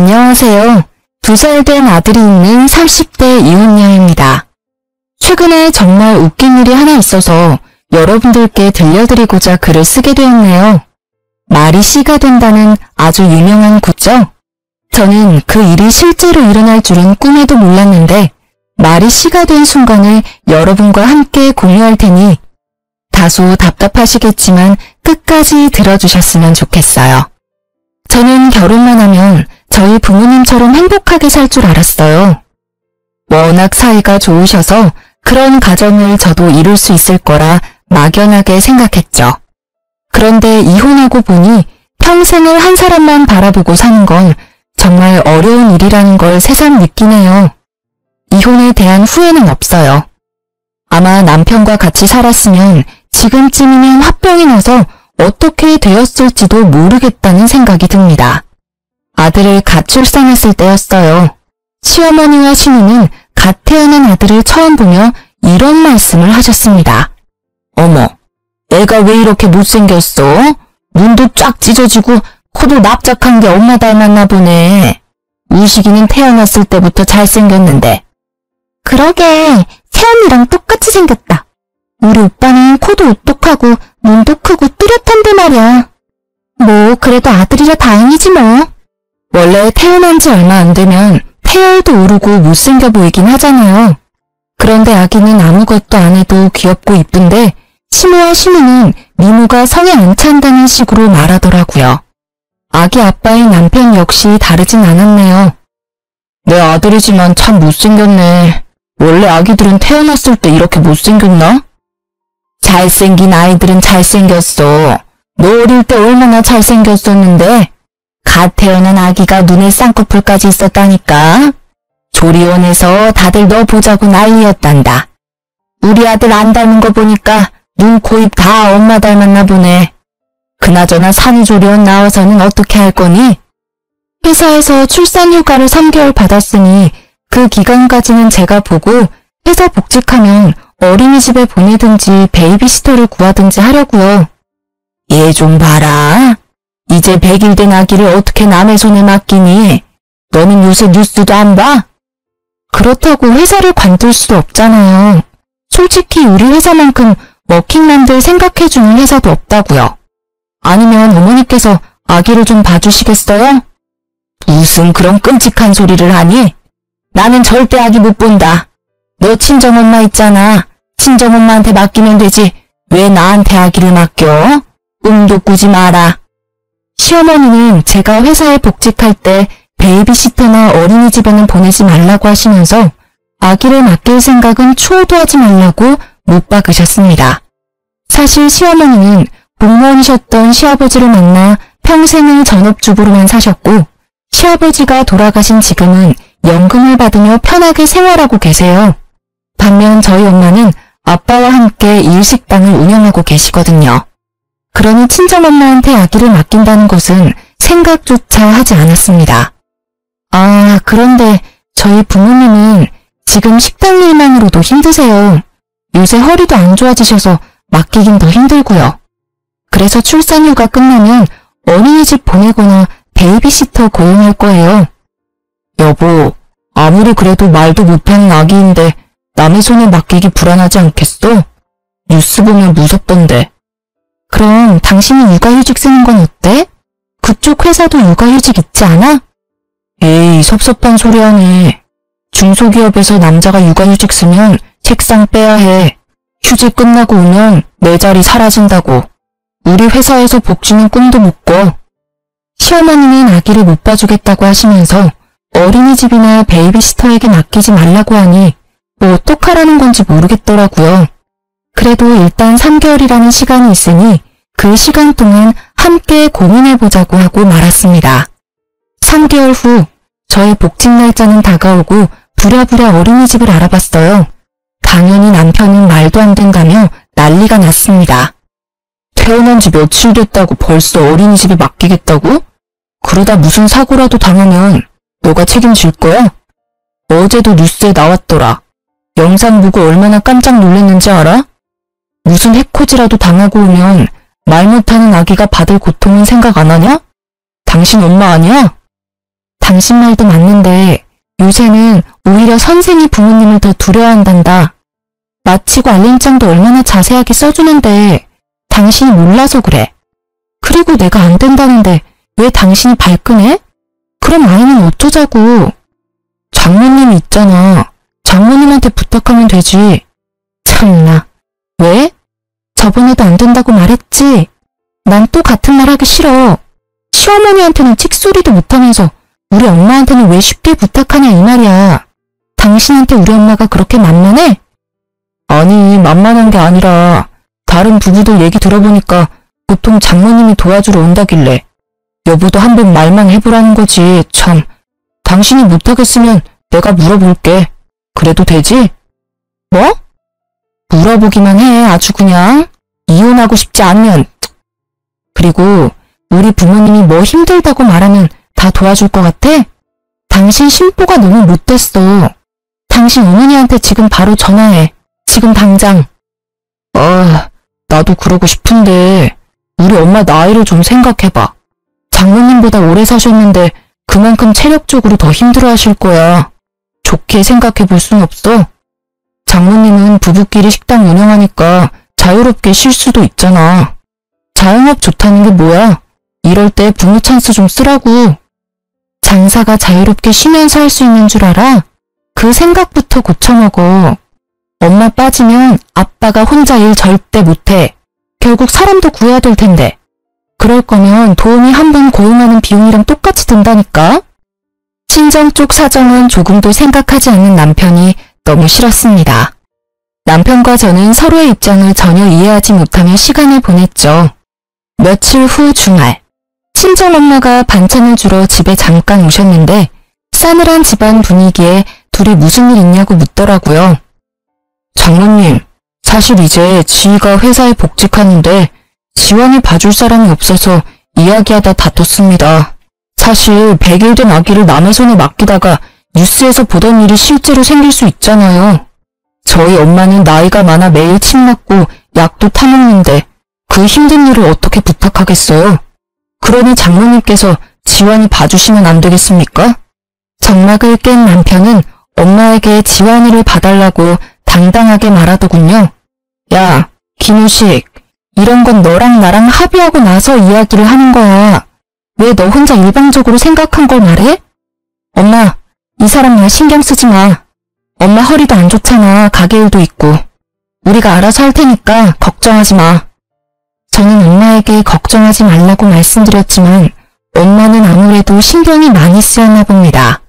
안녕하세요. 2살 된 아들이 있는 30대 이혼녀입니다. 최근에 정말 웃긴 일이 하나 있어서 여러분들께 들려드리고자 글을 쓰게 되었네요. 말이 씨가 된다는 아주 유명한 구죠? 저는 그 일이 실제로 일어날 줄은 꿈에도 몰랐는데 말이 씨가 된 순간을 여러분과 함께 공유할 테니 다소 답답하시겠지만 끝까지 들어주셨으면 좋겠어요. 저는 결혼만 하면 저희 부모님처럼 행복하게 살 줄 알았어요. 워낙 사이가 좋으셔서 그런 가정을 저도 이룰 수 있을 거라 막연하게 생각했죠. 그런데 이혼하고 보니 평생을 한 사람만 바라보고 사는 건 정말 어려운 일이라는 걸 새삼 느끼네요. 이혼에 대한 후회는 없어요. 아마 남편과 같이 살았으면 지금쯤이면 화병이 나서 어떻게 되었을지도 모르겠다는 생각이 듭니다. 아들을 갓 출산했을 때였어요. 시어머니와 시누는 갓 태어난 아들을 처음 보며 이런 말씀을 하셨습니다. 어머, 애가 왜 이렇게 못생겼어? 눈도 쫙 찢어지고 코도 납작한 게 엄마 닮았나 보네. 우식이는 태어났을 때부터 잘생겼는데. 그러게, 새언니랑 똑같이 생겼다. 우리 오빠는 코도 오똑하고 눈도 크고 뚜렷한데 말이야. 뭐 그래도 아들이라 다행이지 뭐. 원래 태어난 지 얼마 안 되면 태열도 오르고 못생겨 보이긴 하잖아요. 그런데 아기는 아무것도 안 해도 귀엽고 이쁜데 시모와 시누는 미모가 성에 안 찬다는 식으로 말하더라고요. 아기 아빠인 남편 역시 다르진 않았네요. 내 아들이지만 참 못생겼네. 원래 아기들은 태어났을 때 이렇게 못생겼나? 잘생긴 아이들은 잘생겼어. 너 어릴 때 얼마나 잘생겼었는데? 갓 태어난 아기가 눈에 쌍꺼풀까지 있었다니까. 조리원에서 다들 너 보자고 난리였단다. 우리 아들 안 닮은 거 보니까 눈, 코, 입 다 엄마 닮았나 보네. 그나저나 산후조리원 나와서는 어떻게 할 거니? 회사에서 출산휴가를 3개월 받았으니 그 기간까지는 제가 보고 회사 복직하면 어린이집에 보내든지 베이비시터를 구하든지 하려고요. 얘 좀 봐라. 이제 100일 된 아기를 어떻게 남의 손에 맡기니? 너는 요새 뉴스도 안 봐? 그렇다고 회사를 관둘 수도 없잖아요. 솔직히 우리 회사만큼 워킹맘들 생각해주는 회사도 없다고요. 아니면 어머니께서 아기를 좀 봐주시겠어요? 무슨 그런 끔찍한 소리를 하니? 나는 절대 아기 못 본다. 너 친정엄마 있잖아. 친정엄마한테 맡기면 되지. 왜 나한테 아기를 맡겨? 꿈도 꾸지 마라. 시어머니는 제가 회사에 복직할 때 베이비시터나 어린이집에는 보내지 말라고 하시면서 아기를 맡길 생각은 추호도 하지 말라고 못 박으셨습니다. 사실 시어머니는 공무원이셨던 시아버지를 만나 평생을 전업주부로만 사셨고 시아버지가 돌아가신 지금은 연금을 받으며 편하게 생활하고 계세요. 반면 저희 엄마는 아빠와 함께 일식당을 운영하고 계시거든요. 그러니 친정엄마한테 아기를 맡긴다는 것은 생각조차 하지 않았습니다. 아, 그런데 저희 부모님은 지금 식당 일만으로도 힘드세요. 요새 허리도 안 좋아지셔서 맡기긴 더 힘들고요. 그래서 출산휴가 끝나면 어린이집 보내거나 베이비시터 고용할 거예요. 여보, 아무리 그래도 말도 못하는 아기인데 남의 손에 맡기기 불안하지 않겠어? 뉴스 보면 무섭던데. 그럼 당신이 육아휴직 쓰는 건 어때? 그쪽 회사도 육아휴직 있지 않아? 에이, 섭섭한 소리 하네. 중소기업에서 남자가 육아휴직 쓰면 책상 빼야 해. 휴직 끝나고 오면 내 자리 사라진다고. 우리 회사에서 복지는 꿈도 못 꿔. 시어머니는 아기를 못 봐주겠다고 하시면서 어린이집이나 베이비시터에게 맡기지 말라고 하니 뭐 어떡하라는 건지 모르겠더라고요. 그래도 일단 3개월이라는 시간이 있으니 그 시간 동안 함께 고민해보자고 하고 말았습니다. 3개월 후 저의 복직 날짜는 다가오고 부랴부랴 어린이집을 알아봤어요. 당연히 남편은 말도 안 된다며 난리가 났습니다. 태어난 지 며칠 됐다고 벌써 어린이집에 맡기겠다고? 그러다 무슨 사고라도 당하면 너가 책임질 거야? 어제도 뉴스에 나왔더라. 영상 보고 얼마나 깜짝 놀랐는지 알아? 무슨 해코지라도 당하고 오면 말 못하는 아기가 받을 고통은 생각 안 하냐? 당신 엄마 아니야? 당신 말도 맞는데 요새는 오히려 선생이 부모님을 더 두려워한단다. 마치고 알림장도 얼마나 자세하게 써주는데 당신이 몰라서 그래. 그리고 내가 안 된다는데 왜 당신이 발끈해? 그럼 아이는 어쩌자고. 장모님이 있잖아. 장모님한테 부탁하면 되지. 참나. 왜? 저번에도 안 된다고 말했지? 난 또 같은 말 하기 싫어. 시어머니한테는 찍소리도 못하면서 우리 엄마한테는 왜 쉽게 부탁하냐 이 말이야. 당신한테 우리 엄마가 그렇게 만만해? 아니, 만만한 게 아니라 다른 부부들 얘기 들어보니까 보통 장모님이 도와주러 온다길래 여보도 한번 말만 해보라는 거지. 참, 당신이 못하겠으면 내가 물어볼게. 그래도 되지? 뭐? 물어보기만 해. 아주 그냥. 이혼하고 싶지 않으면. 그리고 우리 부모님이 뭐 힘들다고 말하면 다 도와줄 것 같아? 당신 심보가 너무 못됐어. 당신 어머니한테 지금 바로 전화해. 지금 당장. 나도 그러고 싶은데 우리 엄마 나이를 좀 생각해봐. 장모님보다 오래 사셨는데 그만큼 체력적으로 더 힘들어하실 거야. 좋게 생각해 볼 순 없어. 장모님은 부부끼리 식당 운영하니까 자유롭게 쉴 수도 있잖아. 자영업 좋다는 게 뭐야? 이럴 때 부모 찬스 좀 쓰라고. 장사가 자유롭게 쉬면서 할 수 있는 줄 알아? 그 생각부터 고쳐먹어. 엄마 빠지면 아빠가 혼자 일 절대 못해. 결국 사람도 구해야 될 텐데. 그럴 거면 도우미 한 분 고용하는 비용이랑 똑같이 든다니까? 친정 쪽 사정은 조금도 생각하지 않는 남편이 너무 싫었습니다. 남편과 저는 서로의 입장을 전혀 이해하지 못하며 시간을 보냈죠. 며칠 후 주말, 친정엄마가 반찬을 주러 집에 잠깐 오셨는데 싸늘한 집안 분위기에 둘이 무슨 일 있냐고 묻더라고요. 장모님, 사실 이제 지희가 회사에 복직하는데 지원이 봐줄 사람이 없어서 이야기하다 다퉜습니다. 사실 100일 된 아기를 남의 손에 맡기다가 뉴스에서 보던 일이 실제로 생길 수 있잖아요. 저희 엄마는 나이가 많아 매일 침 맞고 약도 타먹는데 그 힘든 일을 어떻게 부탁하겠어요? 그러니 장모님께서 지원이 봐주시면 안 되겠습니까? 정막을 깬 남편은 엄마에게 지원이를 봐달라고 당당하게 말하더군요. 야, 김우식, 이런 건 너랑 나랑 합의하고 나서 이야기를 하는 거야. 왜 너 혼자 일방적으로 생각한 걸 말해? 엄마, 이 사람 말 신경 쓰지 마. 엄마 허리도 안 좋잖아. 가게 일도 있고. 우리가 알아서 할 테니까 걱정하지 마. 저는 엄마에게 걱정하지 말라고 말씀드렸지만 엄마는 아무래도 신경이 많이 쓰였나 봅니다.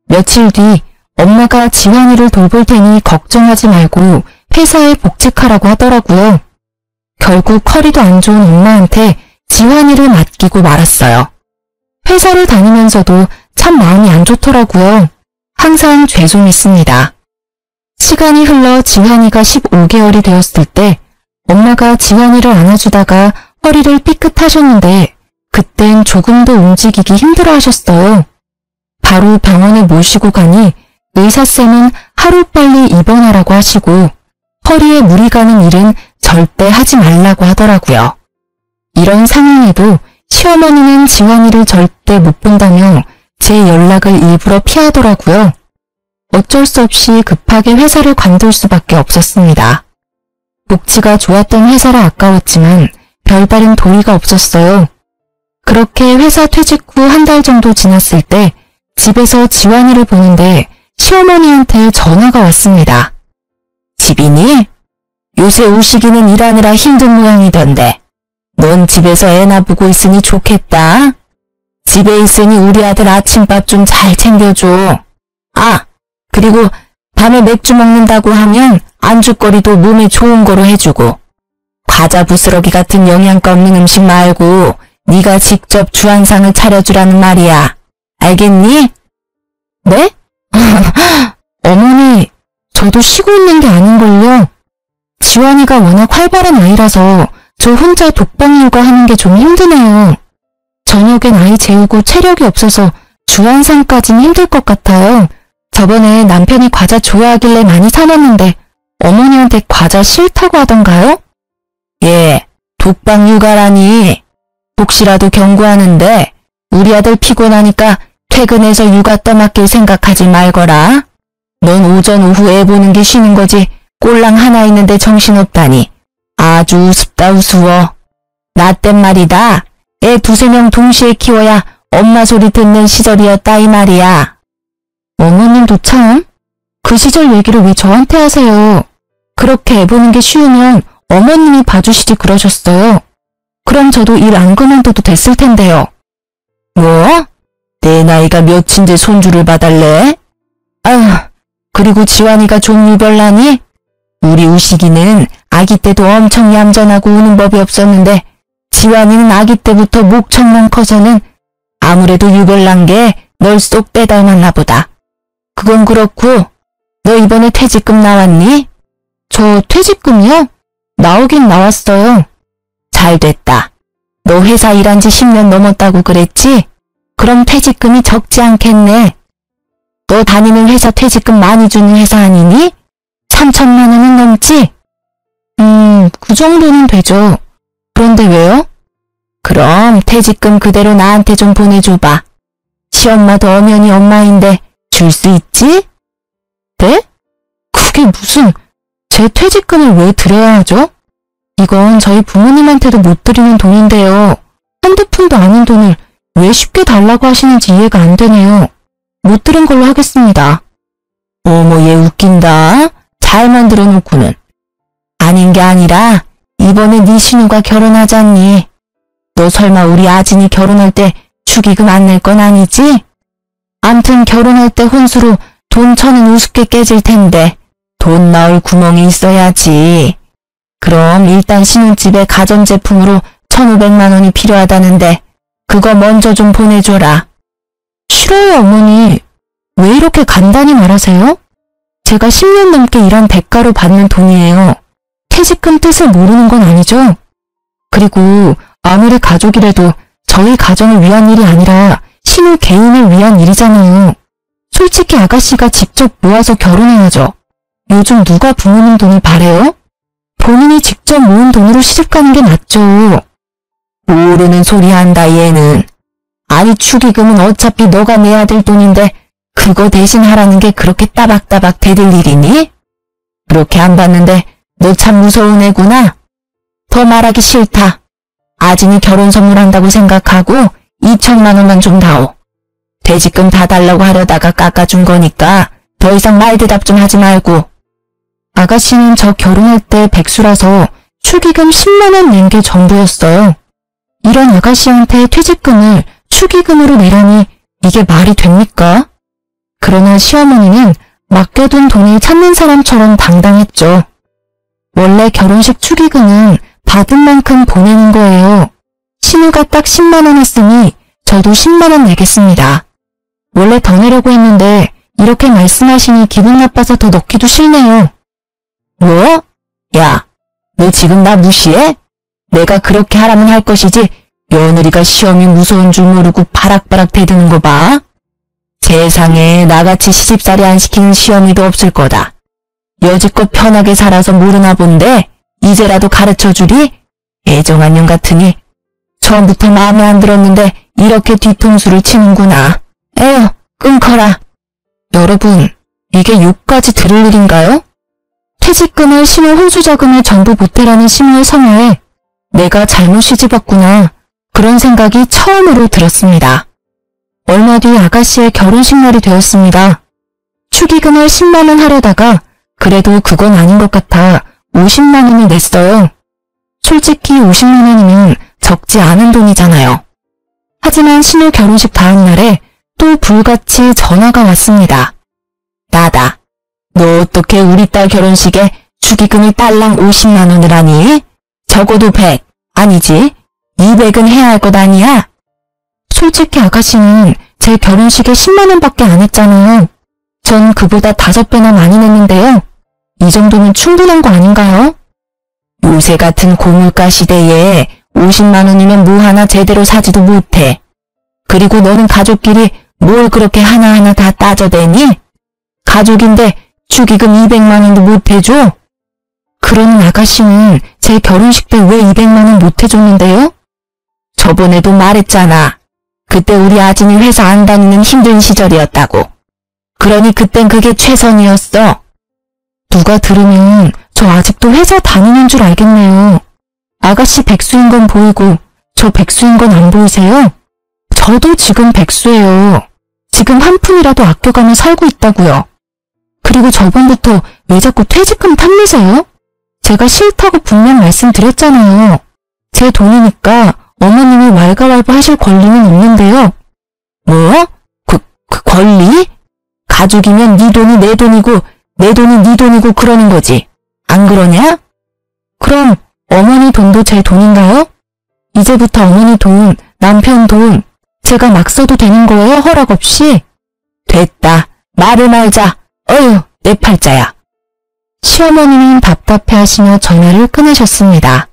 며칠 뒤 엄마가 지환이를 돌볼 테니 걱정하지 말고 회사에 복직하라고 하더라고요. 결국 허리도 안 좋은 엄마한테 지환이를 맡기고 말았어요. 회사를 다니면서도 참 마음이 안 좋더라고요. 항상 죄송했습니다. 시간이 흘러 지환이가 15개월이 되었을 때 엄마가 지환이를 안아주다가 허리를 삐끗하셨는데 그땐 조금도 움직이기 힘들어 하셨어요. 바로 병원에 모시고 가니 의사쌤은 하루빨리 입원하라고 하시고 허리에 물이 가는 일은 절대 하지 말라고 하더라고요. 이런 상황에도 시어머니는 지환이를 절대 못 본다며 제 연락을 일부러 피하더라고요. 어쩔 수 없이 급하게 회사를 관둘 수밖에 없었습니다. 복지가 좋았던 회사라 아까웠지만 별다른 도리가 없었어요. 그렇게 회사 퇴직 후 한 달 정도 지났을 때 집에서 지환이를 보는데 시어머니한테 전화가 왔습니다. 집이니? 요새 우식이는 일하느라 힘든 모양이던데 넌 집에서 애나 보고 있으니 좋겠다. 집에 있으니 우리 아들 아침밥 좀 잘 챙겨줘. 아, 그리고 밤에 맥주 먹는다고 하면 안주거리도 몸에 좋은 거로 해주고 과자 부스러기 같은 영양가 없는 음식 말고 네가 직접 주한상을 차려주라는 말이야. 알겠니? 네? 어머니, 저도 쉬고 있는 게 아닌걸요. 지환이가 워낙 활발한 아이라서 저 혼자 독방 육아하는 게 좀 힘드네요. 저녁엔 아이 재우고 체력이 없어서 주한상까진 힘들 것 같아요. 저번에 남편이 과자 좋아하길래 많이 사놨는데 어머니한테 과자 싫다고 하던가요? 예, 독방 육아라니. 혹시라도 경고하는데 우리 아들 피곤하니까 퇴근해서 육아 떠맡길 생각하지 말거라. 넌 오전 오후 애 보는 게 쉬는 거지 꼴랑 하나 있는데 정신없다니. 아주 우습다 우스워. 나 땐 말이다. 애 두세 명 동시에 키워야 엄마 소리 듣는 시절이었다 이 말이야. 어머님도 참. 그 시절 얘기를 왜 저한테 하세요? 그렇게 애 보는 게 쉬우면 어머님이 봐주시지 그러셨어요. 그럼 저도 일 안 그만둬도 됐을 텐데요. 뭐? 내 나이가 몇인데 손주를 봐달래? 아휴, 그리고 지환이가 좀 유별나니? 우리 우식이는 아기 때도 엄청 얌전하고 우는 법이 없었는데 지환이는 아기 때부터 목청만 커서는 아무래도 유별난 게 널 쏙 빼닮았나 보다. 그건 그렇고 너 이번에 퇴직금 나왔니? 저 퇴직금이요? 나오긴 나왔어요. 잘 됐다. 너 회사 일한 지 10년 넘었다고 그랬지? 그럼 퇴직금이 적지 않겠네. 너 다니는 회사 퇴직금 많이 주는 회사 아니니? 3천만 원은 넘지? 그 정도는 되죠. 그런데 왜요? 그럼 퇴직금 그대로 나한테 좀 보내줘봐. 시엄마도 엄연히 엄마인데 줄 수 있지? 네? 그게 무슨, 제 퇴직금을 왜 드려야 하죠? 이건 저희 부모님한테도 못 드리는 돈인데요. 한두 푼도 아닌 돈을 왜 쉽게 달라고 하시는지 이해가 안 되네요. 못 들은 걸로 하겠습니다. 어머 얘 웃긴다. 잘 만들어 놓고는. 아닌 게 아니라 이번에 네 신우가 결혼하잖니. 너 설마 우리 아진이 결혼할 때 축의금 안 낼 건 아니지? 암튼 결혼할 때 혼수로 돈 1,000은 우습게 깨질 텐데 돈 나올 구멍이 있어야지. 그럼 일단 신혼집에 가전제품으로 1,500만 원이 필요하다는데 그거 먼저 좀 보내줘라. 싫어요 어머니. 왜 이렇게 간단히 말하세요? 제가 10년 넘게 일한 대가로 받는 돈이에요. 퇴직금 뜻을 모르는 건 아니죠? 그리고 아무리 가족이라도 저희 가정을 위한 일이 아니라 신우 개인을 위한 일이잖아요. 솔직히 아가씨가 직접 모아서 결혼해야죠. 요즘 누가 부모님 돈을 바래요? 본인이 직접 모은 돈으로 시집가는 게 낫죠. 모르는 소리 한다 얘는. 아니 축의금은 어차피 너가 내야 될 돈인데 그거 대신 하라는 게 그렇게 따박따박 대들 일이니? 그렇게 안 받는데 너 참 무서운 애구나. 더 말하기 싫다. 아진이 결혼 선물한다고 생각하고 2천만 원만 좀 다오. 퇴직금 다 달라고 하려다가 깎아준 거니까 더 이상 말 대답 좀 하지 말고. 아가씨는 저 결혼할 때 백수라서 축의금 10만 원 낸 게 전부였어요. 이런 아가씨한테 퇴직금을 축의금으로 내라니 이게 말이 됩니까? 그러나 시어머니는 맡겨둔 돈을 찾는 사람처럼 당당했죠. 원래 결혼식 축의금은 받은 만큼 보내는 거예요. 신우가 딱 10만 원 했으니 저도 10만 원 내겠습니다. 원래 더 내려고 했는데 이렇게 말씀하시니 기분 나빠서 더 넣기도 싫네요. 뭐? 야, 너 지금 나 무시해? 내가 그렇게 하라면 할 것이지 며느리가 시험이 무서운 줄 모르고 바락바락 대드는 거 봐. 세상에 나같이 시집살이 안 시키는 시어미도 없을 거다. 여지껏 편하게 살아서 모르나 본데 이제라도 가르쳐주리? 애정한 년 같으니 처음부터 마음에 안 들었는데 이렇게 뒤통수를 치는구나. 에휴, 끊거라. 여러분, 이게 욕까지 들을 일인가요? 퇴직금을 신우 혼수자금을 전부 보태라는 신우의 성화에 내가 잘못 시집왔구나. 그런 생각이 처음으로 들었습니다. 얼마 뒤 아가씨의 결혼식 날이 되었습니다. 축의금을 10만 원 하려다가 그래도 그건 아닌 것 같아 50만 원을 냈어요. 솔직히 50만 원이면 적지 않은 돈이잖아요. 하지만 신우 결혼식 다음 날에 또 불같이 전화가 왔습니다. 나다. 너 어떻게 우리 딸 결혼식에 축의금을 딸랑 50만 원을 하니? 적어도 100, 아니지 200은 해야 할 것 아니야? 솔직히 아가씨는 제 결혼식에 10만 원밖에 안 했잖아요. 전 그보다 5배나 많이 냈는데요. 이 정도면 충분한 거 아닌가요? 요새 같은 고물가 시대에 50만 원이면 뭐 하나 제대로 사지도 못해. 그리고 너는 가족끼리 뭘 그렇게 하나하나 다 따져대니? 가족인데 축의금 200만 원도 못 해줘? 그러는 아가씨는 제 결혼식 때 왜 200만 원 못 해줬는데요? 저번에도 말했잖아. 그 그때 우리 아진이 회사 안 다니는 힘든 시절이었다고. 그러니 그땐 그게 최선이었어. 누가 들으면 저 아직도 회사 다니는 줄 알겠네요. 아가씨 백수인 건 보이고 저 백수인 건 안 보이세요? 저도 지금 백수예요. 지금 한 푼이라도 아껴가며 살고 있다고요. 그리고 저번부터 왜 자꾸 퇴직금 탐내세요? 제가 싫다고 분명 말씀드렸잖아요. 제 돈이니까 어머님이 왈가왈부 하실 권리는 없는데요. 뭐? 그 권리? 가족이면 네 돈이 내 돈이고 내 돈이 네 돈이고 그러는 거지. 안 그러냐? 그럼 어머니 돈도 제 돈인가요? 이제부터 어머니 돈, 남편 돈 제가 막 써도 되는 거예요? 허락 없이? 됐다. 말을 말자. 어휴, 내 팔자야. 시어머니는 답답해하시며 전화를 끊으셨습니다.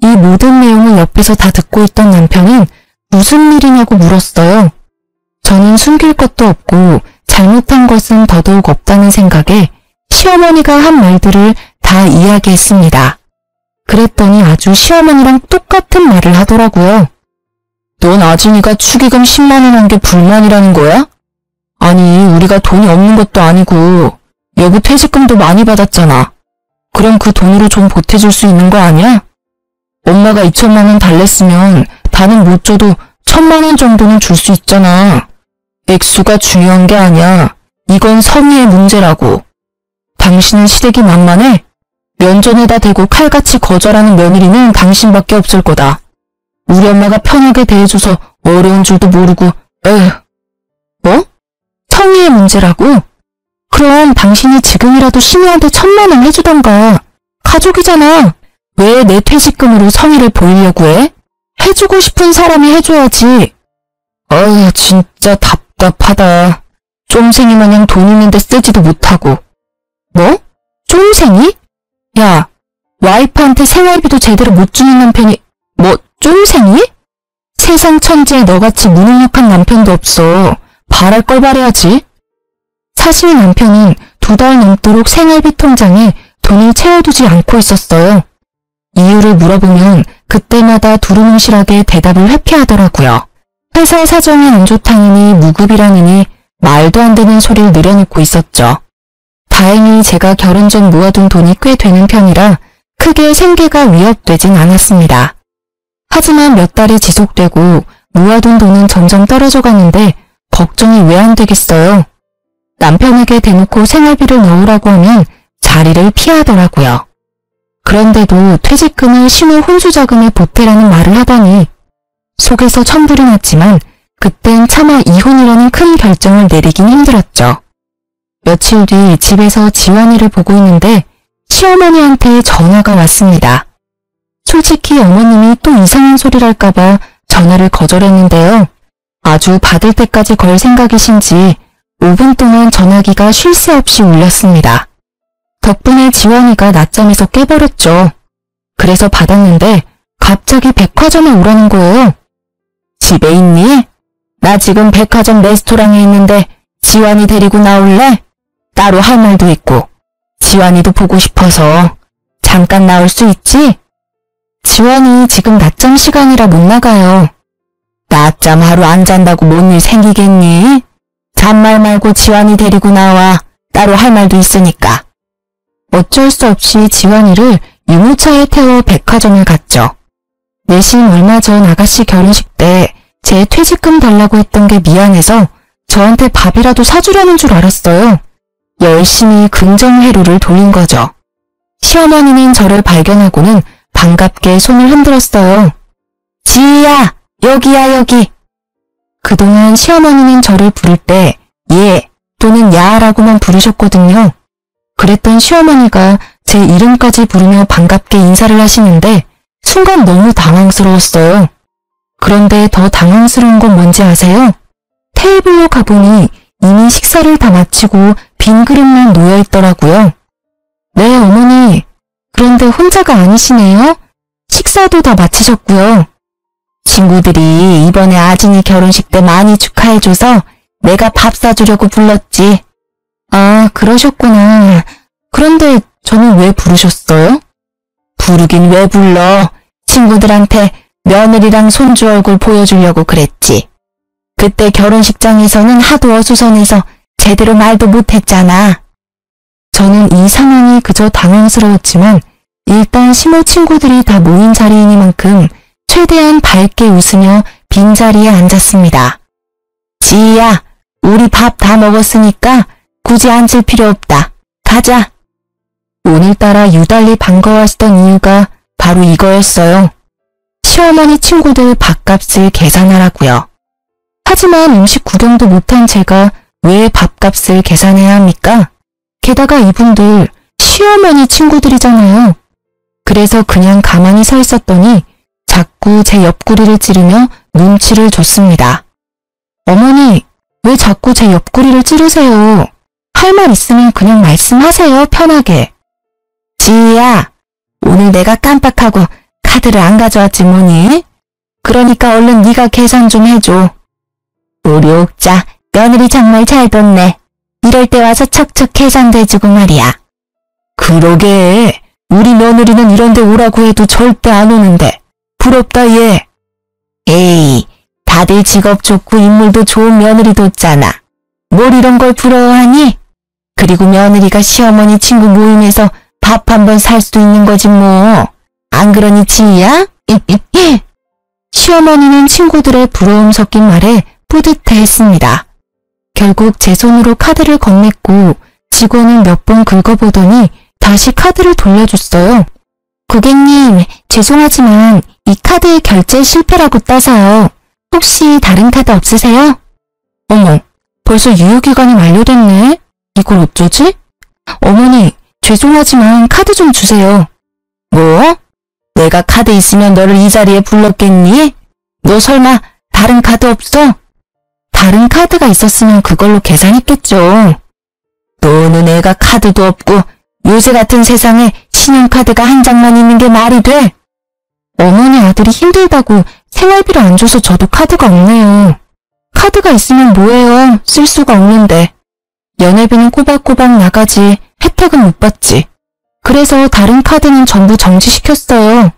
이 모든 내용을 옆에서 다 듣고 있던 남편은 무슨 일이냐고 물었어요. 저는 숨길 것도 없고 잘못한 것은 더더욱 없다는 생각에 시어머니가 한 말들을 다 이야기했습니다. 그랬더니 아주 시어머니랑 똑같은 말을 하더라고요. 넌 아진이가 축의금 10만 원 한 게 불만이라는 거야? 아니, 우리가 돈이 없는 것도 아니고 여보 퇴직금도 많이 받았잖아. 그럼 그 돈으로 좀 보태줄 수 있는 거 아니야? 엄마가 2천만 원 달랬으면 다는 못 줘도 1,000만 원 정도는 줄 수 있잖아. 액수가 중요한 게 아니야. 이건 성의의 문제라고. 당신은 시댁이 만만해? 면전에다 대고 칼같이 거절하는 며느리는 당신밖에 없을 거다. 우리 엄마가 편하게 대해줘서 어려운 줄도 모르고 에휴. 뭐? 성의의 문제라고? 그럼 당신이 지금이라도 신우한테 1,000만 원 해주던가. 가족이잖아. 왜 내 퇴직금으로 성의를 보이려고 해? 해주고 싶은 사람이 해줘야지. 어휴, 진짜 답답하다. 쫌생이 마냥 돈 있는데 쓰지도 못하고. 뭐? 쫌생이? 야, 와이프한테 생활비도 제대로 못 주는 남편이 뭐 쫌생이? 세상 천지에 너같이 무능력한 남편도 없어. 바랄 걸 바래야지. 사실 남편은 2달 넘도록 생활비 통장에 돈을 채워두지 않고 있었어요. 이유를 물어보면 그때마다 두루뭉실하게 대답을 회피하더라고요. 회사 사정이 안 좋다느니 무급이라느니 말도 안 되는 소리를 늘어놓고 있었죠. 다행히 제가 결혼 전 모아둔 돈이 꽤 되는 편이라 크게 생계가 위협되진 않았습니다. 하지만 몇 달이 지속되고 모아둔 돈은 점점 떨어져 가는데 걱정이 왜 안 되겠어요. 남편에게 대놓고 생활비를 넣으라고 하면 자리를 피하더라고요. 그런데도 퇴직금을 신우 혼수자금에 보태라는 말을 하더니 속에서 천불이 났지만 그땐 차마 이혼이라는 큰 결정을 내리긴 힘들었죠. 며칠 뒤 집에서 지환이를 보고 있는데 시어머니한테 전화가 왔습니다. 솔직히 어머님이 또 이상한 소리랄까봐 전화를 거절했는데요. 아주 받을 때까지 걸 생각이신지 5분 동안 전화기가 쉴 새 없이 울렸습니다. 덕분에 지환이가 낮잠에서 깨버렸죠. 그래서 받았는데 갑자기 백화점에 오라는 거예요. 집에 있니? 나 지금 백화점 레스토랑에 있는데 지환이 데리고 나올래? 따로 할 말도 있고 지환이도 보고 싶어서 잠깐 나올 수 있지? 지환이 지금 낮잠 시간이라 못 나가요. 낮잠 하루 안 잔다고 뭔 일 생기겠니? 잔말 말고 지환이 데리고 나와. 따로 할 말도 있으니까. 어쩔 수 없이 지환이를 유모차에 태워 백화점을 갔죠. 내심 얼마 전 아가씨 결혼식 때 제 퇴직금 달라고 했던 게 미안해서 저한테 밥이라도 사주려는 줄 알았어요. 열심히 긍정회로를 돌린 거죠. 시어머니는 저를 발견하고는 반갑게 손을 흔들었어요. 지희야, 여기야, 여기. 그동안 시어머니는 저를 부를 때 예 또는 야라고만 부르셨거든요. 그랬던 시어머니가 제 이름까지 부르며 반갑게 인사를 하시는데 순간 너무 당황스러웠어요. 그런데 더 당황스러운 건 뭔지 아세요? 테이블로 가보니 이미 식사를 다 마치고 빈 그릇만 놓여있더라고요. 네, 어머니. 그런데 혼자가 아니시네요? 식사도 다 마치셨고요. 친구들이 이번에 아진이 결혼식 때 많이 축하해줘서 내가 밥 사주려고 불렀지. 아, 그러셨구나. 그런데 저는 왜 부르셨어요? 부르긴 왜 불러. 친구들한테 며느리랑 손주 얼굴 보여주려고 그랬지. 그때 결혼식장에서는 하도 어수선해서 제대로 말도 못했잖아. 저는 이 상황이 그저 당황스러웠지만 일단 시모 친구들이 다 모인 자리이니만큼 최대한 밝게 웃으며 빈자리에 앉았습니다. 지희야, 우리 밥 다 먹었으니까 굳이 앉을 필요 없다. 가자. 오늘따라 유달리 반가워하시던 이유가 바로 이거였어요. 시어머니 친구들 밥값을 계산하라고요. 하지만 음식 구경도 못한 제가 왜 밥값을 계산해야 합니까? 게다가 이분들 시어머니 친구들이잖아요. 그래서 그냥 가만히 서 있었더니 자꾸 제 옆구리를 찌르며 눈치를 줬습니다. 어머니, 왜 자꾸 제 옆구리를 찌르세요? 할 말 있으면 그냥 말씀하세요, 편하게. 지희야, 오늘 내가 깜빡하고 카드를 안 가져왔지 뭐니? 그러니까 얼른 네가 계산 좀 해줘. 우리 옥자 며느리 정말 잘 뒀네. 이럴 때 와서 척척 계산도 해주고 말이야. 그러게, 우리 며느리는 이런 데 오라고 해도 절대 안 오는데 부럽다 얘. 에이, 다들 직업 좋고 인물도 좋은 며느리 뒀잖아. 뭘 이런 걸 부러워하니? 그리고 며느리가 시어머니 친구 모임에서 밥 한 번 살 수도 있는 거지 뭐. 안 그러니 지희야? 시어머니는 친구들의 부러움 섞인 말에 뿌듯해했습니다. 결국 제 손으로 카드를 건넸고 직원을 몇 번 긁어보더니 다시 카드를 돌려줬어요. 고객님, 죄송하지만 이 카드 결제 실패라고 떠서요. 혹시 다른 카드 없으세요? 어머, 벌써 유효기간이 만료됐네. 이걸 어쩌지? 어머니, 죄송하지만 카드 좀 주세요. 뭐? 내가 카드 있으면 너를 이 자리에 불렀겠니? 너 설마 다른 카드 없어? 다른 카드가 있었으면 그걸로 계산했겠죠. 너는 애가 카드도 없고 요새 같은 세상에 신용카드가 한 장만 있는 게 말이 돼? 어머니 아들이 힘들다고 생활비를 안 줘서 저도 카드가 없네요. 카드가 있으면 뭐해요? 쓸 수가 없는데. 연회비는 꼬박꼬박 나가지 혜택은 못 받지. 그래서 다른 카드는 전부 정지시켰어요.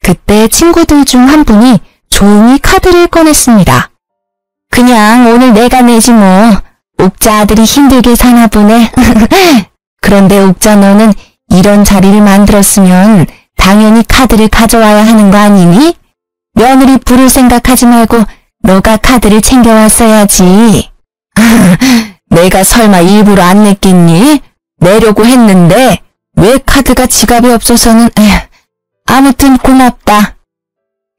그때 친구들 중 한 분이 조용히 카드를 꺼냈습니다. 그냥 오늘 내가 내지 뭐. 옥자 아들이 힘들게 사나 보네. 그런데 옥자 너는 이런 자리를 만들었으면 당연히 카드를 가져와야 하는 거 아니니? 며느리 부를 생각하지 말고 너가 카드를 챙겨왔어야지. 내가 설마 일부러 안 냈겠니? 내려고 했는데 왜 카드가 지갑에 없어서는... 아무튼 고맙다.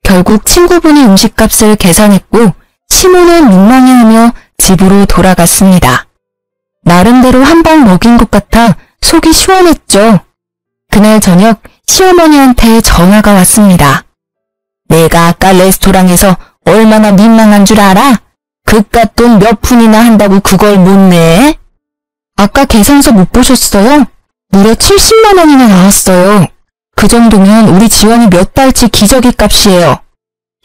결국 친구분이 음식값을 계산했고 시모는 민망해하며 집으로 돌아갔습니다. 나름대로 한 방 먹인 것 같아 속이 시원했죠. 그날 저녁 시어머니한테 전화가 왔습니다. 내가 아까 레스토랑에서 얼마나 민망한 줄 알아? 그깟 돈 몇 푼이나 한다고 그걸 못 내? 아까 계산서 못 보셨어요? 무려 70만 원이나 나왔어요. 그 정도면 우리 지원이 몇 달치 기저귀 값이에요.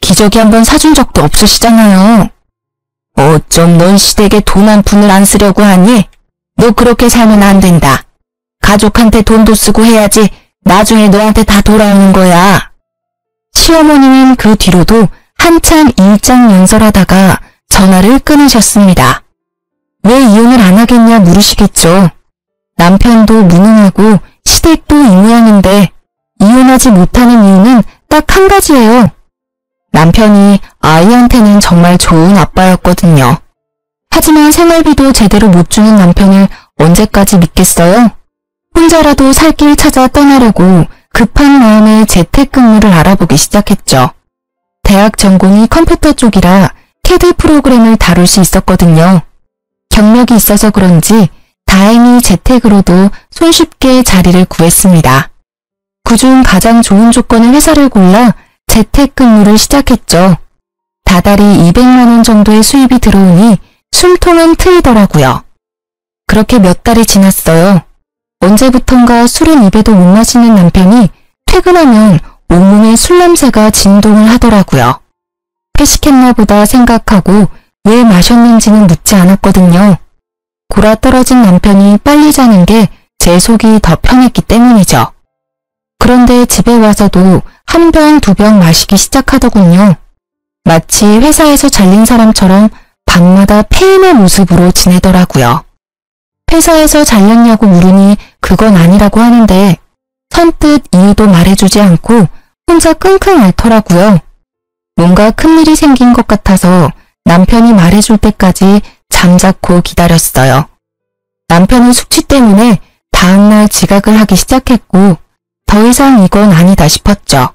기저귀 한번 사준 적도 없으시잖아요. 어쩜 넌 시댁에 돈 한 푼을 안 쓰려고 하니? 너 그렇게 살면 안 된다. 가족한테 돈도 쓰고 해야지 나중에 너한테 다 돌아오는 거야. 시어머니는 그 뒤로도 한참 일장연설하다가 전화를 끊으셨습니다. 왜 이혼을 안 하겠냐 물으시겠죠. 남편도 무능하고 시댁도 이 모양인데 이혼하지 못하는 이유는 딱 한 가지예요. 남편이 아이한테는 정말 좋은 아빠였거든요. 하지만 생활비도 제대로 못 주는 남편을 언제까지 믿겠어요? 혼자라도 살 길 찾아 떠나려고 급한 마음에 재택근무를 알아보기 시작했죠. 대학 전공이 컴퓨터 쪽이라 CAD 프로그램을 다룰 수 있었거든요. 경력이 있어서 그런지 다행히 재택으로도 손쉽게 자리를 구했습니다. 그중 가장 좋은 조건의 회사를 골라 재택근무를 시작했죠. 다달이 200만 원 정도의 수입이 들어오니 숨통은 트이더라고요. 그렇게 몇 달이 지났어요. 언제부턴가 술은 입에도 못 마시는 남편이 퇴근하면 온몸에 술 냄새가 진동을 하더라고요. 회식했나 보다 생각하고 왜 마셨는지는 묻지 않았거든요. 골아떨어진 남편이 빨리 자는 게 제 속이 더 편했기 때문이죠. 그런데 집에 와서도 한 병, 두 병 마시기 시작하더군요. 마치 회사에서 잘린 사람처럼 밤마다 폐인의 모습으로 지내더라고요. 회사에서 잘렸냐고 물으니 그건 아니라고 하는데 선뜻 이유도 말해주지 않고 혼자 끙끙 앓더라고요. 뭔가 큰일이 생긴 것 같아서 남편이 말해줄 때까지 잠자코 기다렸어요. 남편은 숙취 때문에 다음날 지각을 하기 시작했고 더 이상 이건 아니다 싶었죠.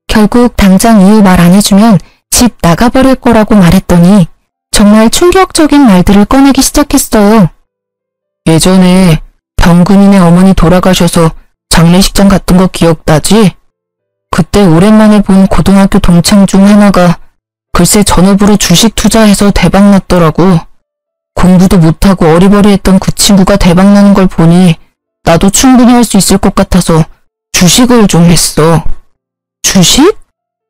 결국 당장 이유 말 안 해주면 집 나가버릴 거라고 말했더니 정말 충격적인 말들을 꺼내기 시작했어요. 예전에 병근이네 어머니 돌아가셔서 장례식장 갔던 거 기억나지? 그때 오랜만에 본 고등학교 동창 중 하나가 글쎄 전업으로 주식 투자해서 대박났더라고. 공부도 못하고 어리버리했던 그 친구가 대박나는 걸 보니 나도 충분히 할 수 있을 것 같아서 주식을 좀 했어. 주식?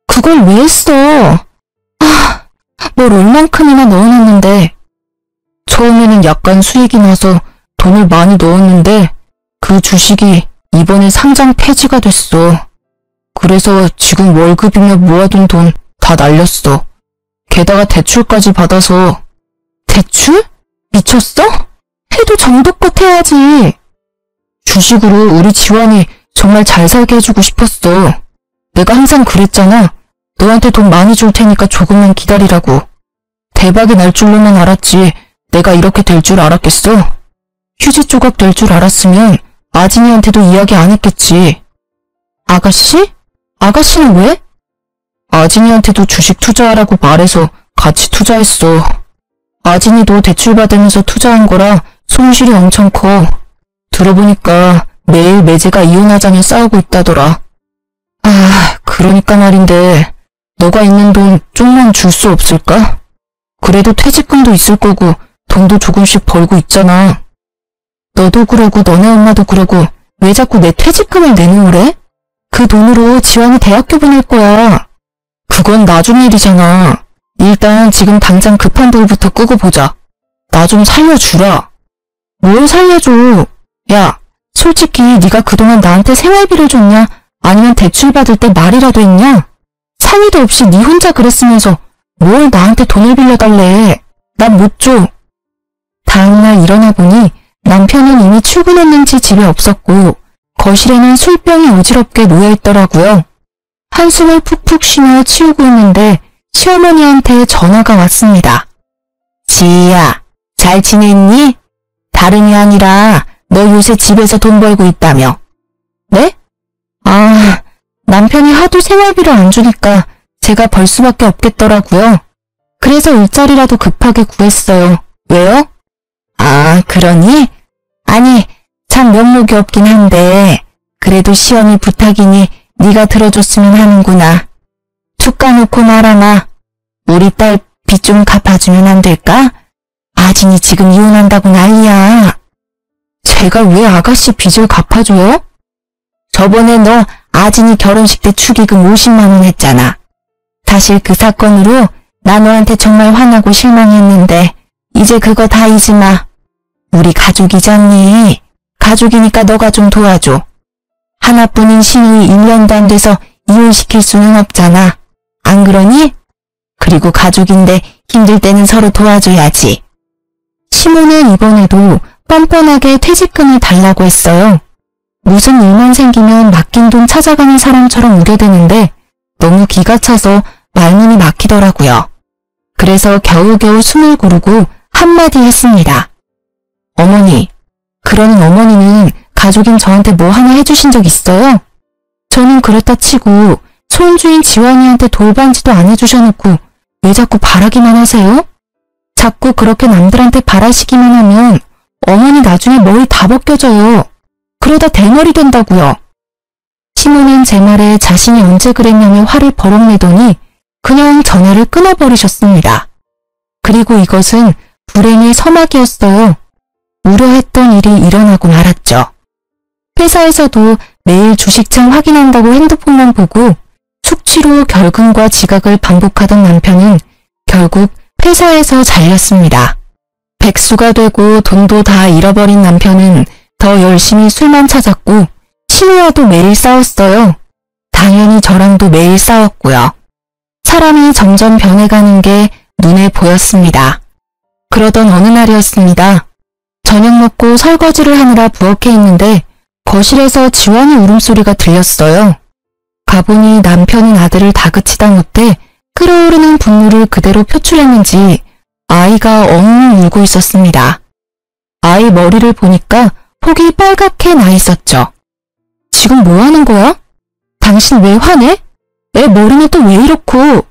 그걸 왜 했어? 뭘 얼만큼이나 넣어놨는데. 처음에는 약간 수익이 나서 돈을 많이 넣었는데 그 주식이 이번에 상장 폐지가 됐어. 그래서 지금 월급이며 모아둔 돈 다 날렸어. 게다가 대출까지 받아서. 대출? 미쳤어? 해도 정도껏 해야지. 주식으로 우리 지환이 정말 잘 살게 해주고 싶었어. 내가 항상 그랬잖아. 너한테 돈 많이 줄 테니까 조금만 기다리라고. 대박이 날 줄로만 알았지 내가 이렇게 될 줄 알았겠어? 휴지 조각 될 줄 알았으면 아진이한테도 이야기 안 했겠지. 아가씨? 아가씨는 왜? 아진이한테도 주식 투자하라고 말해서 같이 투자했어. 아진이도 대출 받으면서 투자한 거라 손실이 엄청 커. 들어보니까 매일 매제가 이혼하자며 싸우고 있다더라. 그러니까 말인데 너가 있는 돈 좀만 줄 수 없을까? 그래도 퇴직금도 있을 거고 돈도 조금씩 벌고 있잖아. 너도 그러고 너네 엄마도 그러고 왜 자꾸 내 퇴직금을 내놓으래? 그 돈으로 지환이 대학교 보낼 거야. 그건 나중 일이잖아. 일단 지금 당장 급한 불부터 끄고 보자. 나 좀 살려주라. 뭘 살려줘? 야, 솔직히 네가 그동안 나한테 생활비를 줬냐? 아니면 대출 받을 때 말이라도 했냐? 상의도 없이 네 혼자 그랬으면서 뭘 나한테 돈을 빌려달래. 난 못 줘. 다음날 일어나 보니 남편은 이미 출근했는지 집에 없었고 거실에는 술병이 어지럽게 놓여있더라고요. 한숨을 푹푹 쉬며 치우고 있는데 시어머니한테 전화가 왔습니다. 지희야, 잘 지냈니? 다름이 아니라 너 요새 집에서 돈 벌고 있다며. 네? 남편이 하도 생활비를 안 주니까 제가 벌 수밖에 없겠더라고요. 그래서 일자리라도 급하게 구했어요. 왜요? 그러니? 아니, 참 면목이 없긴 한데 그래도 시어머니 부탁이니 네가 들어줬으면 하는구나. 툭 까놓고 말하나. 우리 딸 빚 좀 갚아주면 안 될까? 아진이 지금 이혼한다고 난리야. 제가 왜 아가씨 빚을 갚아줘요? 저번에 너 아진이 결혼식 때 축의금 50만 원 했잖아. 사실 그 사건으로 나 너한테 정말 화나고 실망했는데 이제 그거 다 잊지 마. 우리 가족이잖니. 가족이니까 너가 좀 도와줘. 하나뿐인 시누이 1년도 안 돼서 이혼시킬 수는 없잖아. 안 그러니? 그리고 가족인데 힘들 때는 서로 도와줘야지. 시모는 이번에도 뻔뻔하게 퇴직금을 달라고 했어요. 무슨 일만 생기면 맡긴 돈 찾아가는 사람처럼 우려대는데 너무 기가 차서 말문이 막히더라고요. 그래서 겨우겨우 숨을 고르고 한마디 했습니다. 어머니, 그러는 어머니는 가족인 저한테 뭐 하나 해주신 적 있어요? 저는 그렇다 치고 손주인 지환이한테 돌반지도 안 해주셔놓고 왜 자꾸 바라기만 하세요? 자꾸 그렇게 남들한테 바라시기만 하면 어머니 나중에 머리 다 벗겨져요. 그러다 대머리 된다고요. 시모는 제 말에 자신이 언제 그랬냐며 화를 버럭 내더니 그냥 전화를 끊어버리셨습니다. 그리고 이것은 불행의 서막이었어요. 우려했던 일이 일어나고 말았죠. 회사에서도 매일 주식창 확인한다고 핸드폰만 보고 숙취로 결근과 지각을 반복하던 남편은 결국 회사에서 잘렸습니다. 백수가 되고 돈도 다 잃어버린 남편은 더 열심히 술만 찾았고 신우와도 매일 싸웠어요. 당연히 저랑도 매일 싸웠고요. 사람이 점점 변해가는 게 눈에 보였습니다. 그러던 어느 날이었습니다. 저녁 먹고 설거지를 하느라 부엌에 있는데 거실에서 지원이 울음소리가 들렸어요. 가보니 남편은 아들을 다그치다 못해 끓어오르는 분노를 그대로 표출했는지 아이가 엉엉 울고 있었습니다. 아이 머리를 보니까 폭이 빨갛게 나 있었죠. 지금 뭐 하는 거야? 당신 왜 화내? 애 머리는 또 왜 이렇고?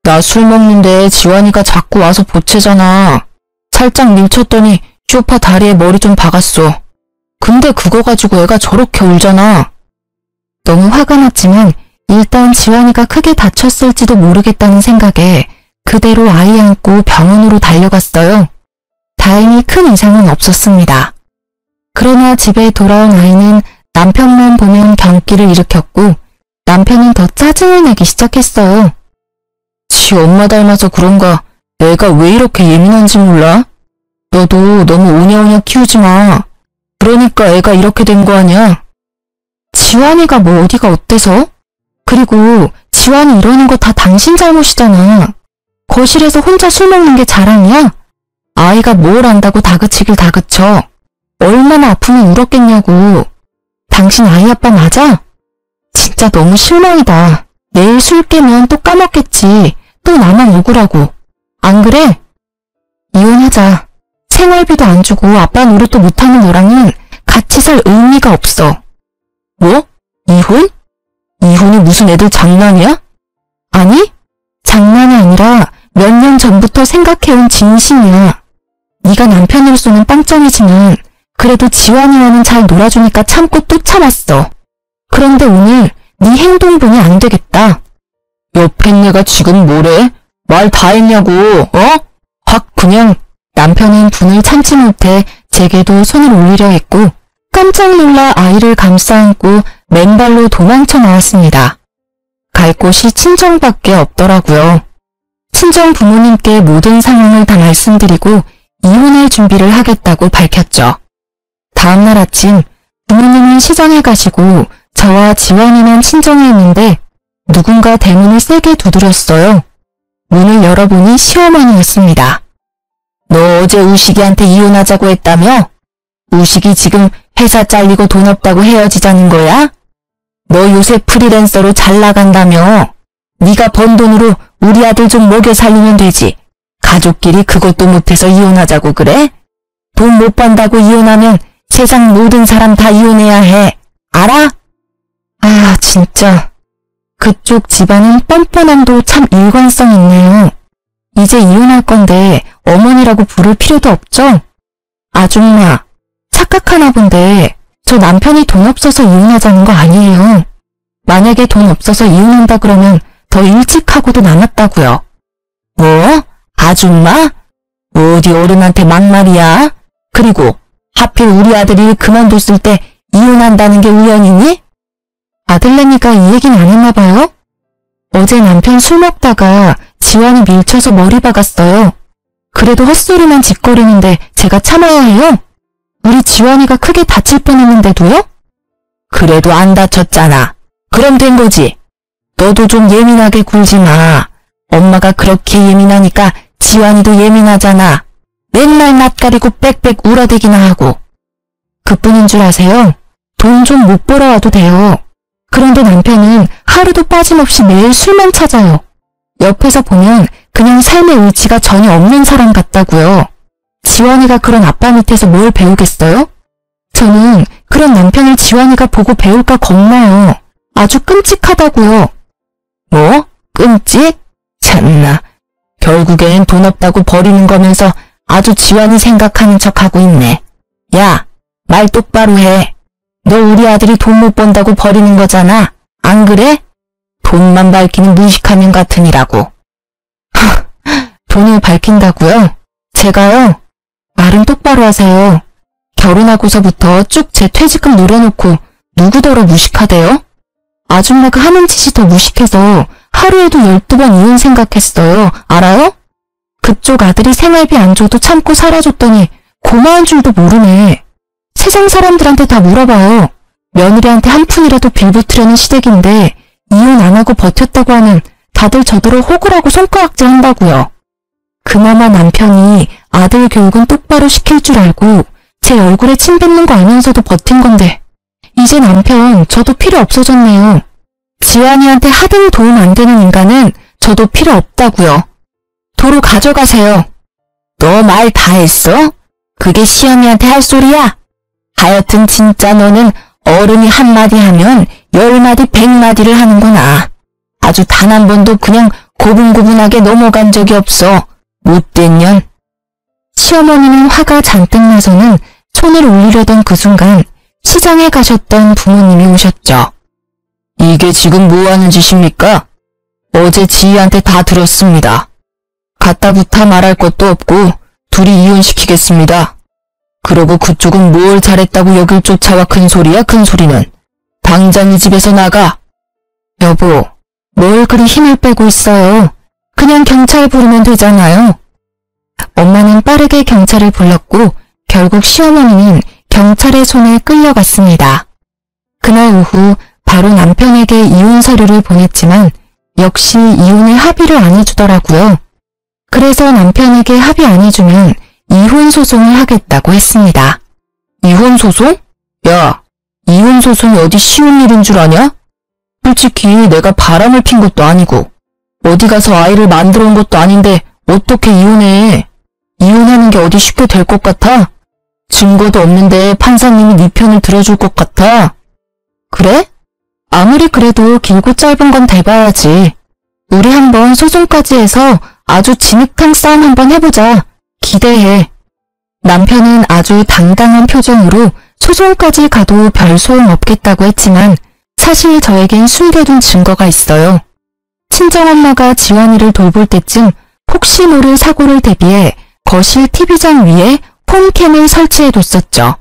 나 술 먹는데 지환이가 자꾸 와서 보채잖아. 살짝 밀쳤더니 쇼파 다리에 머리 좀 박았어. 근데 그거 가지고 애가 저렇게 울잖아. 너무 화가 났지만 일단 지환이가 크게 다쳤을지도 모르겠다는 생각에 그대로 아이 안고 병원으로 달려갔어요. 다행히 큰 이상은 없었습니다. 그러나 집에 돌아온 아이는 남편만 보면 경기를 일으켰고 남편은 더 짜증을 내기 시작했어요. 지 엄마 닮아서 그런가 애가 왜 이렇게 예민한지 몰라? 너도 너무 오냐오냐 키우지 마. 그러니까 애가 이렇게 된 거 아니야? 지환이가 뭐 어디가 어때서? 그리고 지환이 이러는 거 다 당신 잘못이잖아. 거실에서 혼자 술 먹는 게 자랑이야? 아이가 뭘 안다고 다그치길 다그쳐. 얼마나 아프면 울었겠냐고. 당신 아이 아빠 맞아? 진짜 너무 실망이다. 내일 술 깨면 또 까먹겠지. 또 나만 억울하고. 안 그래? 이혼하자. 생활비도 안 주고 아빠 노릇도 못하는 너랑은 같이 살 의미가 없어. 뭐? 이혼? 이혼이 무슨 애들 장난이야? 아니? 장난이 아니라 몇 년 전부터 생각해온 진심이야. 네가 남편으로서는 빵점이지만 그래도 지환이와는 잘 놀아주니까 참고 또 참았어. 그런데 오늘 네 행동 보니 안 되겠다. 옆에 내가 지금 뭐래? 말 다 했냐고, 어? 확 그냥. 남편은 분을 참지 못해 제게도 손을 올리려 했고 깜짝 놀라 아이를 감싸 안고 맨발로 도망쳐 나왔습니다. 갈 곳이 친정밖에 없더라고요. 친정 부모님께 모든 상황을 다 말씀드리고 이혼할 준비를 하겠다고 밝혔죠. 다음날 아침 부모님은 시장에 가시고 저와 지환이만 친정에 있는데 누군가 대문을 세게 두드렸어요. 문을 열어보니 시어머니였습니다. 너 어제 우식이한테 이혼하자고 했다며? 우식이 지금 회사 잘리고 돈 없다고 헤어지자는 거야? 너 요새 프리랜서로 잘 나간다며? 네가 번 돈으로 우리 아들 좀 먹여 살리면 되지. 가족끼리 그것도 못해서 이혼하자고 그래? 돈 못 번다고 이혼하면 세상 모든 사람 다 이혼해야 해. 알아? 아, 진짜. 그쪽 집안은 뻔뻔함도 참 일관성 있네요. 이제 이혼할 건데 어머니라고 부를 필요도 없죠? 아줌마, 착각하나 본데 저 남편이 돈 없어서 이혼하자는 거 아니에요. 만약에 돈 없어서 이혼한다 그러면 더 일찍 하고도 남았다고요. 뭐? 아줌마? 어디 어른한테 막말이야? 그리고 하필 우리 아들이 그만뒀을 때 이혼한다는 게 우연이니? 아들내미가 이 얘기는 안 했나 봐요? 어제 남편 술 먹다가 지환이 밀쳐서 머리 박았어요. 그래도 헛소리만 짓거리는데 제가 참아야 해요? 우리 지환이가 크게 다칠 뻔했는데도요? 그래도 안 다쳤잖아. 그럼 된 거지. 너도 좀 예민하게 굴지 마. 엄마가 그렇게 예민하니까 지환이도 예민하잖아. 맨날 낯가리고 빽빽 울어대기나 하고. 그뿐인 줄 아세요? 돈 좀 못 벌어와도 돼요. 그런데 남편은 하루도 빠짐없이 매일 술만 찾아요. 옆에서 보면 그냥 삶의 의지가 전혀 없는 사람 같다고요. 지환이가 그런 아빠 밑에서 뭘 배우겠어요? 저는 그런 남편을 지환이가 보고 배울까 겁나요. 아주 끔찍하다고요. 뭐? 끔찍? 참나. 결국엔 돈 없다고 버리는 거면서 아주 지환이 생각하는 척하고 있네. 야, 말 똑바로 해. 너 우리 아들이 돈 못 번다고 버리는 거잖아. 안 그래? 돈만 밝히는 무식한 년 같으니라고. 돈을 밝힌다고요? 제가요? 말은 똑바로 하세요. 결혼하고서부터 쭉 제 퇴직금 노려놓고 누구더러 무식하대요? 아줌마가 하는 짓이 더 무식해서 하루에도 12번 이혼 생각했어요. 알아요? 그쪽 아들이 생활비 안 줘도 참고 살아줬더니 고마운 줄도 모르네. 세상 사람들한테 다 물어봐요. 며느리한테 한 푼이라도 빌붙으려는 시댁인데 이혼 안 하고 버텼다고 하면 다들 저더러 호구라고 손가락질 한다고요. 그나마 남편이 아들 교육은 똑바로 시킬 줄 알고 제 얼굴에 침 뱉는 거 알면서도 버틴 건데 이제 남편 저도 필요 없어졌네요. 지환이한테 하등 도움 안 되는 인간은 저도 필요 없다고요. 도로 가져가세요. 너 말 다 했어? 그게 시어미한테 할 소리야? 하여튼 진짜 너는 어른이 한마디 하면 10마디 100마디를 하는구나. 아주 단 한 번도 그냥 고분고분하게 넘어간 적이 없어. 못된 년. 시어머니는 화가 잔뜩 나서는 손을 올리려던 그 순간 시장에 가셨던 부모님이 오셨죠. 이게 지금 뭐 하는 짓입니까? 어제 지희한테 다 들었습니다. 갖다부터 말할 것도 없고 둘이 이혼시키겠습니다. 그러고 그쪽은 뭘 잘했다고 여길 쫓아와 큰 소리야 큰 소리는. 당장 이 집에서 나가. 여보, 뭘 그리 힘을 빼고 있어요. 그냥 경찰 부르면 되잖아요. 엄마는 빠르게 경찰을 불렀고 결국 시어머니는 경찰의 손에 끌려갔습니다. 그날 오후 바로 남편에게 이혼 서류를 보냈지만 역시 이혼을 합의를 안 해주더라고요. 그래서 남편에게 합의 안 해주면 이혼 소송을 하겠다고 했습니다. 이혼 소송? 야, 이혼 소송이 어디 쉬운 일인 줄 아냐? 솔직히 내가 바람을 핀 것도 아니고 어디 가서 아이를 만들어 온 것도 아닌데 어떻게 이혼해? 이혼하는 게 어디 쉽게 될 것 같아? 증거도 없는데 판사님이 네 편을 들어줄 것 같아? 그래? 아무리 그래도 길고 짧은 건 돼봐야지. 우리 한번 소송까지 해서 아주 진흙탕 싸움 한번 해보자. 기대해. 남편은 아주 당당한 표정으로 소송까지 가도 별 소용 없겠다고 했지만 사실 저에겐 숨겨둔 증거가 있어요. 친정엄마가 지환이를 돌볼 때쯤 혹시 모를 사고를 대비해 거실 TV장 위에 홈캠을 설치해뒀었죠.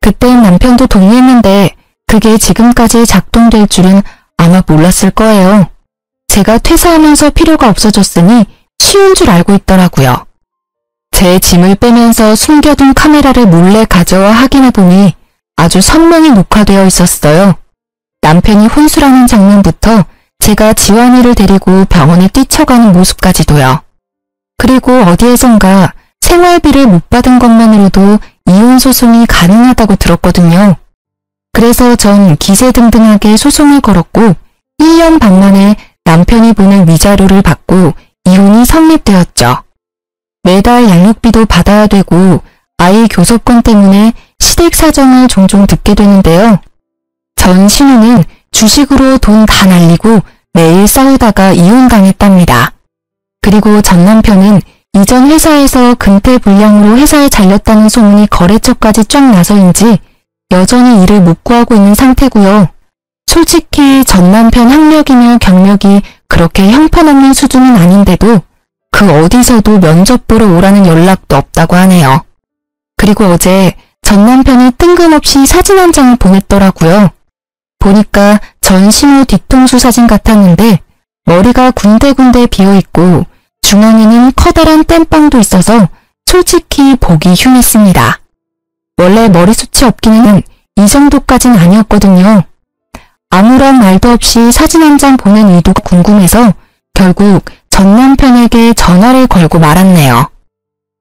그땐 남편도 동의했는데 그게 지금까지 작동될 줄은 아마 몰랐을 거예요. 제가 퇴사하면서 필요가 없어졌으니 쉬운 줄 알고 있더라고요. 제 짐을 빼면서 숨겨둔 카메라를 몰래 가져와 확인해보니 아주 선명히 녹화되어 있었어요. 남편이 혼술하는 장면부터 제가 지환이를 데리고 병원에 뛰쳐가는 모습까지도요. 그리고 어디에선가 생활비를 못 받은 것만으로도 이혼 소송이 가능하다고 들었거든요. 그래서 전 기세등등하게 소송을 걸었고 1년 반 만에 남편이 보낸 위자료를 받고 이혼이 성립되었죠. 매달 양육비도 받아야 되고 아이 교섭권 때문에 시댁 사정을 종종 듣게 되는데요. 전 신우는 주식으로 돈 다 날리고 매일 싸우다가 이혼당했답니다. 그리고 전 남편은 이전 회사에서 근태 불량으로 회사에 잘렸다는 소문이 거래처까지 쫙 나서인지 여전히 일을 못 구하고 있는 상태고요. 솔직히 전 남편 학력이며 경력이 그렇게 형편없는 수준은 아닌데도 그 어디서도 면접 보러 오라는 연락도 없다고 하네요. 그리고 어제 전 남편이 뜬금없이 사진 한 장을 보냈더라고요. 보니까 전 신우 뒤통수 사진 같았는데 머리가 군데군데 비어있고 중앙에는 커다란 땜빵도 있어서 솔직히 보기 흉했습니다. 원래 머리숱이 없기는 이 정도까진 아니었거든요. 아무런 말도 없이 사진 한 장 보낸 의도가 궁금해서 결국 전 남편에게 전화를 걸고 말았네요.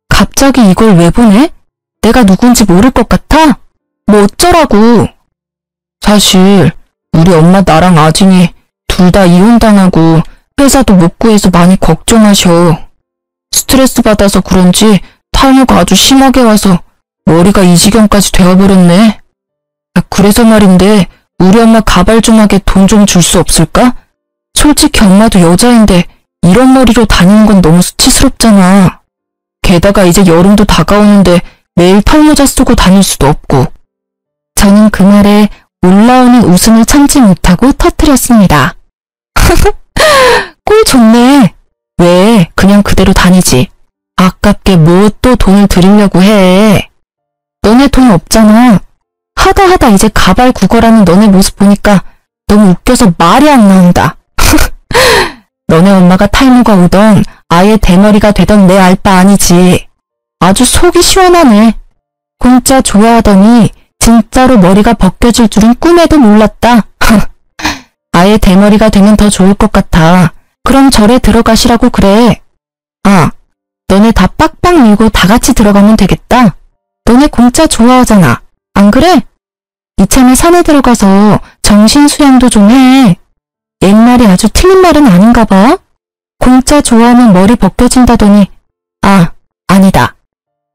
갑자기 이걸 왜 보내? 내가 누군지 모를 것 같아? 뭐 어쩌라고. 사실 우리 엄마 나랑 아진이 둘 다 이혼당하고 회사도 못 구해서 많이 걱정하셔. 스트레스 받아서 그런지 탈모가 아주 심하게 와서 머리가 이 지경까지 되어버렸네. 그래서 말인데 우리 엄마 가발좀하게 돈 좀 줄 수 없을까? 솔직히 엄마도 여자인데 이런 머리로 다니는 건 너무 수치스럽잖아. 게다가 이제 여름도 다가오는데 매일 털모자 쓰고 다닐 수도 없고. 저는 그 말에 올라오는 웃음을 참지 못하고 터뜨렸습니다. 꼴 좋네. 왜 그냥 그대로 다니지. 아깝게 뭐 또 돈을 들이려고 해. 너네 돈 없잖아. 하다 이제 가발 구걸하는 너네 모습 보니까 너무 웃겨서 말이 안 나온다. 너네 엄마가 탈모가 오던 아예 대머리가 되던 내 알 바 아니지. 아주 속이 시원하네. 공짜 좋아하더니 진짜로 머리가 벗겨질 줄은 꿈에도 몰랐다. 아예 대머리가 되면 더 좋을 것 같아. 그럼 절에 들어가시라고 그래. 아, 너네 다 빡빡 밀고 다 같이 들어가면 되겠다. 너네 공짜 좋아하잖아. 안 그래? 이참에 산에 들어가서 정신 수양도 좀 해. 옛말이 아주 틀린 말은 아닌가 봐. 공짜 좋아하면 머리 벗겨진다더니, 아, 아니다.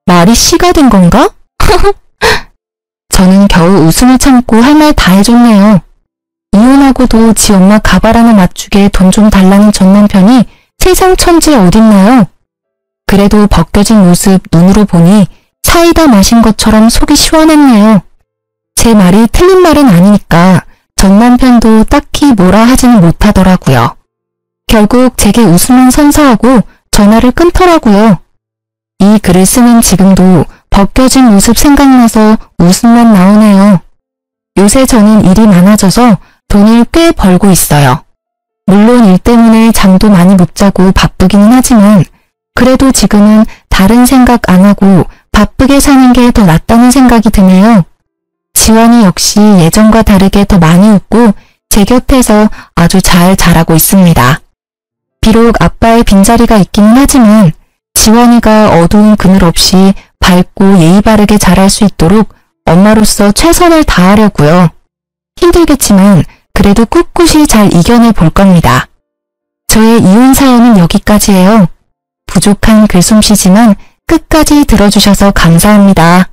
말이 씨가 된 건가? 저는 겨우 웃음을 참고 할 말 다 해줬네요. 이혼하고도 지 엄마 가발 하나 맞추게 돈 좀 달라는 전 남편이 세상 천지에 어딨나요? 그래도 벗겨진 모습 눈으로 보니 사이다 마신 것처럼 속이 시원했네요. 제 말이 틀린 말은 아니니까 전 남편도 딱히 뭐라 하지는 못하더라고요. 결국 제게 웃으면 선사하고 전화를 끊더라고요. 이 글을 쓰는 지금도 벗겨진 모습 생각나서 웃음만 나오네요. 요새 저는 일이 많아져서 돈을 꽤 벌고 있어요. 물론 일 때문에 잠도 많이 못 자고 바쁘기는 하지만 그래도 지금은 다른 생각 안 하고 바쁘게 사는 게 더 낫다는 생각이 드네요. 지원이 역시 예전과 다르게 더 많이 웃고 제 곁에서 아주 잘 자라고 있습니다. 비록 아빠의 빈자리가 있기는 하지만 지원이가 어두운 그늘 없이 밝고 예의 바르게 자랄 수 있도록 엄마로서 최선을 다하려고요. 힘들겠지만 그래도 꿋꿋이 잘 이겨내 볼 겁니다. 저의 이혼 사연은 여기까지예요. 부족한 글솜씨지만 끝까지 들어주셔서 감사합니다.